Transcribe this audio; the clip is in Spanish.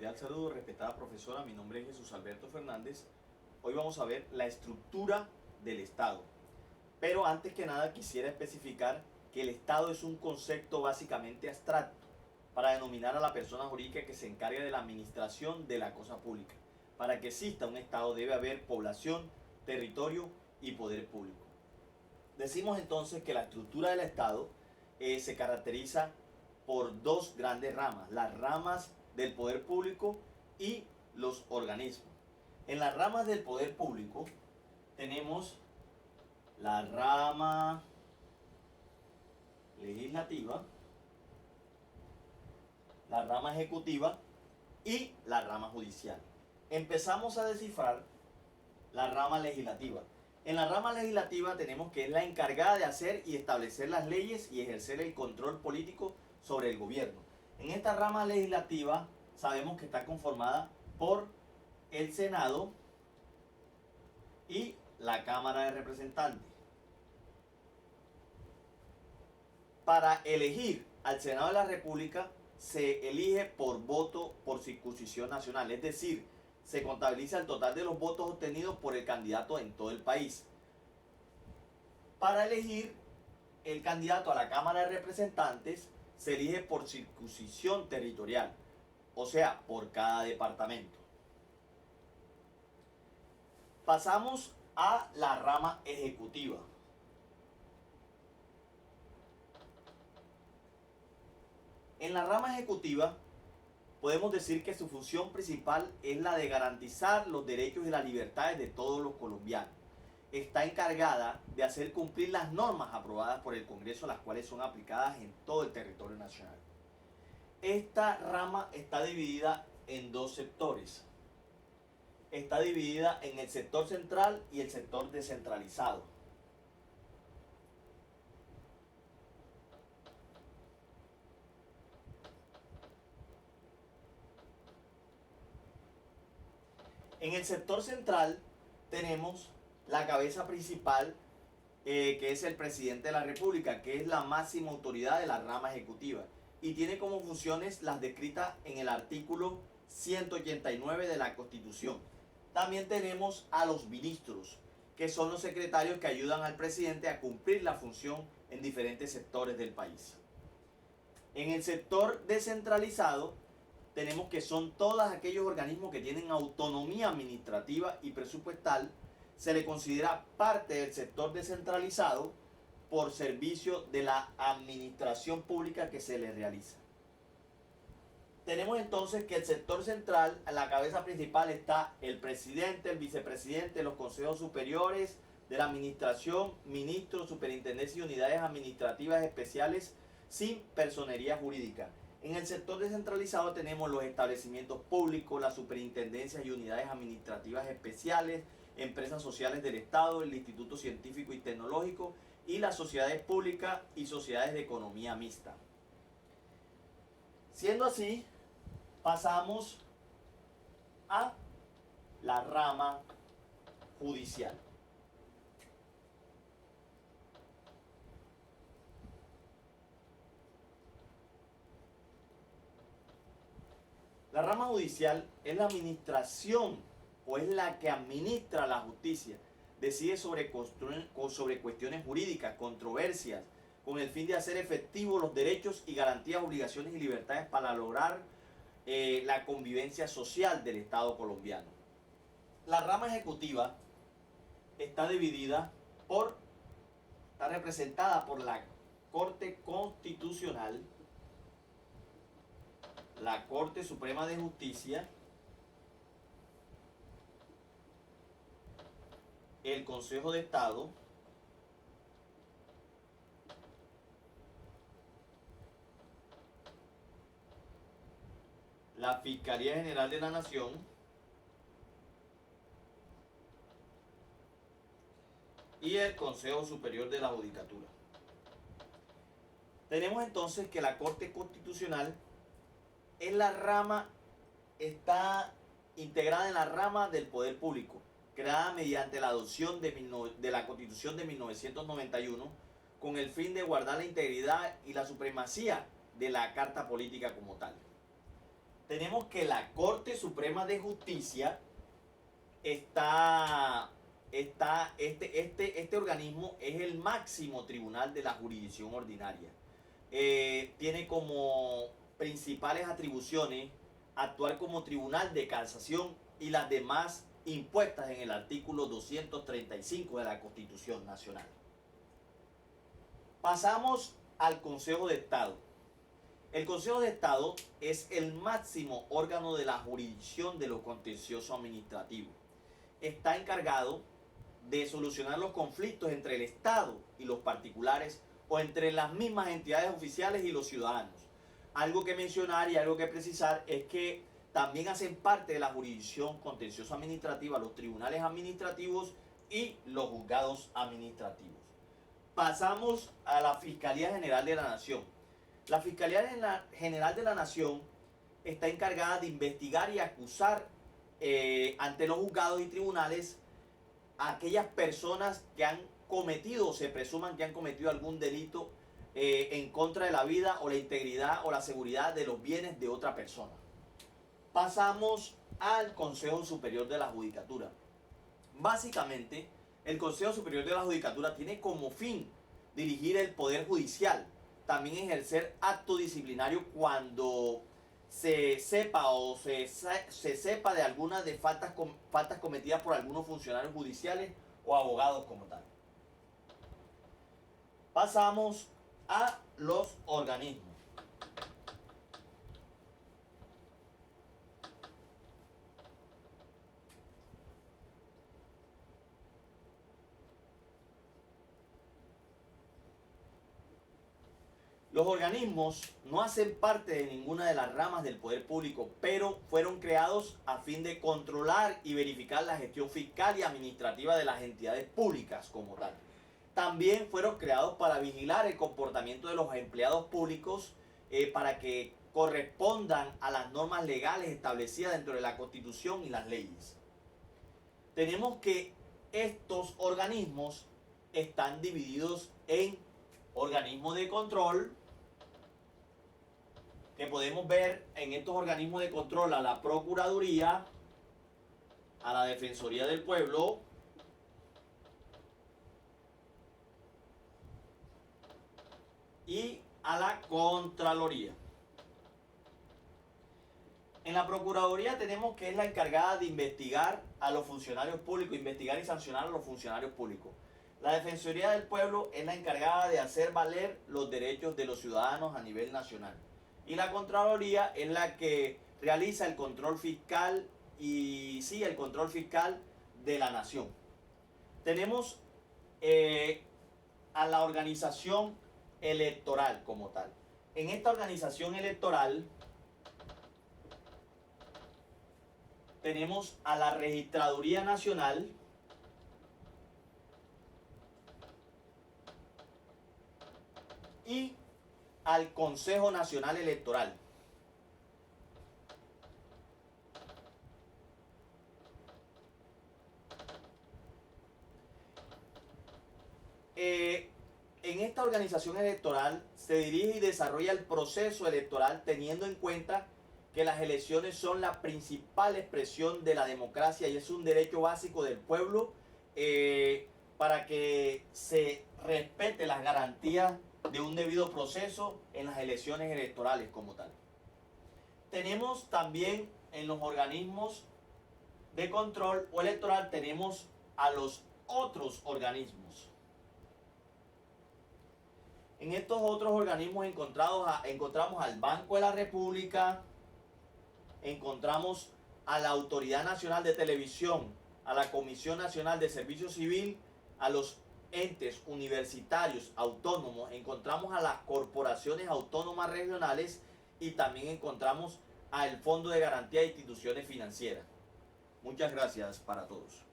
Cordial saludo, respetada profesora, mi nombre es Jesús Alberto Fernández. Hoy vamos a ver la estructura del Estado. Pero antes que nada quisiera especificar que el Estado es un concepto básicamente abstracto para denominar a la persona jurídica que se encarga de la administración de la cosa pública. Para que exista un Estado debe haber población, territorio y poder público. Decimos entonces que la estructura del Estado se caracteriza por dos grandes ramas, las ramas del poder público y los organismos. En las ramas del poder público tenemos la rama legislativa, la rama ejecutiva y la rama judicial. Empezamos a descifrar la rama legislativa. En la rama legislativa tenemos que es la encargada de hacer y establecer las leyes y ejercer el control político sobre el gobierno. En esta rama legislativa sabemos que está conformada por el Senado y la Cámara de Representantes. Para elegir al Senado de la República se elige por voto por circunscripción nacional, es decir, se contabiliza el total de los votos obtenidos por el candidato en todo el país. Para elegir el candidato a la Cámara de Representantes se elige por circunscripción territorial, o sea, por cada departamento. Pasamos a la rama ejecutiva. En la rama ejecutiva podemos decir que su función principal es la de garantizar los derechos y las libertades de todos los colombianos. Está encargada de hacer cumplir las normas aprobadas por el Congreso, las cuales son aplicadas en todo el territorio nacional. Esta rama está dividida en dos sectores. Está dividida en el sector central y el sector descentralizado. En el sector central tenemos la cabeza principal, que es el presidente de la República, que es la máxima autoridad de la rama ejecutiva y tiene como funciones las descritas en el artículo 189 de la Constitución. También tenemos a los ministros, que son los secretarios que ayudan al presidente a cumplir la función en diferentes sectores del país. En el sector descentralizado tenemos que son todos aquellos organismos que tienen autonomía administrativa y presupuestal. Se le considera parte del sector descentralizado por servicio de la administración pública que se le realiza. Tenemos entonces que el sector central, en la cabeza principal está el presidente, el vicepresidente, los consejos superiores de la administración, ministros, superintendencias y unidades administrativas especiales sin personería jurídica. En el sector descentralizado tenemos los establecimientos públicos, las superintendencias y unidades administrativas especiales, empresas sociales del Estado, el Instituto Científico y Tecnológico y las sociedades públicas y sociedades de economía mixta. Siendo así, pasamos a la rama judicial. La rama judicial es la administración o es la que administra la justicia, decide sobre cuestiones jurídicas, controversias, con el fin de hacer efectivos los derechos y garantías, obligaciones y libertades para lograr la convivencia social del Estado colombiano. La rama ejecutiva está representada por la Corte Constitucional, la Corte Suprema de Justicia, el Consejo de Estado, la Fiscalía General de la Nación y el Consejo Superior de la Judicatura. Tenemos entonces que la Corte Constitucional es la rama, está integrada en la rama del poder público, creada mediante la adopción de la Constitución de 1991 con el fin de guardar la integridad y la supremacía de la Carta Política como tal. tenemos que la Corte Suprema de Justicia este organismo es el máximo tribunal de la jurisdicción ordinaria. Tiene como principales atribuciones actuar como tribunal de casación y las demás impuestas en el artículo 235 de la Constitución Nacional. Pasamos al Consejo de Estado. El Consejo de Estado es el máximo órgano de la jurisdicción de lo contencioso administrativo. Está encargado de solucionar los conflictos entre el Estado y los particulares o entre las mismas entidades oficiales y los ciudadanos. Algo que mencionar y algo que precisar es que también hacen parte de la jurisdicción contencioso administrativa los tribunales administrativos y los juzgados administrativos. Pasamos a la Fiscalía General de la Nación. La Fiscalía General de la Nación está encargada de investigar y acusar ante los juzgados y tribunales a aquellas personas que han cometido o se presuman que han cometido algún delito en contra de la vida o la integridad o la seguridad de los bienes de otra persona. Pasamos al Consejo Superior de la Judicatura. Básicamente, el Consejo Superior de la Judicatura tiene como fin dirigir el Poder Judicial, también ejercer acto disciplinario cuando se sepa o se sepa de algunas de faltas cometidas por algunos funcionarios judiciales o abogados como tal. Pasamos a los organismos. Los organismos no hacen parte de ninguna de las ramas del poder público, pero fueron creados a fin de controlar y verificar la gestión fiscal y administrativa de las entidades públicas como tal. También fueron creados para vigilar el comportamiento de los empleados públicos para que correspondan a las normas legales establecidas dentro de la Constitución y las leyes. Tenemos que estos organismos están divididos en organismos de control, que podemos ver en estos organismos de control a la Procuraduría, a la Defensoría del Pueblo, y a la Contraloría. En la Procuraduría tenemos que es la encargada de investigar a los funcionarios públicos, investigar y sancionar a los funcionarios públicos. La Defensoría del Pueblo es la encargada de hacer valer los derechos de los ciudadanos a nivel nacional. Y la Contraloría es la que realiza el control fiscal el control fiscal de la nación. Tenemos a la organización electoral como tal. En esta organización electoral tenemos a la Registraduría Nacional, y al Consejo Nacional Electoral. En esta organización electoral se dirige y desarrolla el proceso electoral teniendo en cuenta que las elecciones son la principal expresión de la democracia y es un derecho básico del pueblo para que se respete las garantías de un debido proceso en las elecciones electorales como tal. Tenemos también en los organismos de control o electoral, tenemos a los otros organismos. En estos otros organismos encontramos al Banco de la República, encontramos a la Autoridad Nacional de Televisión, a la Comisión Nacional de Servicio Civil, a los entes universitarios autónomos, encontramos a las corporaciones autónomas regionales y también encontramos al Fondo de Garantía de Instituciones Financieras. Muchas gracias para todos.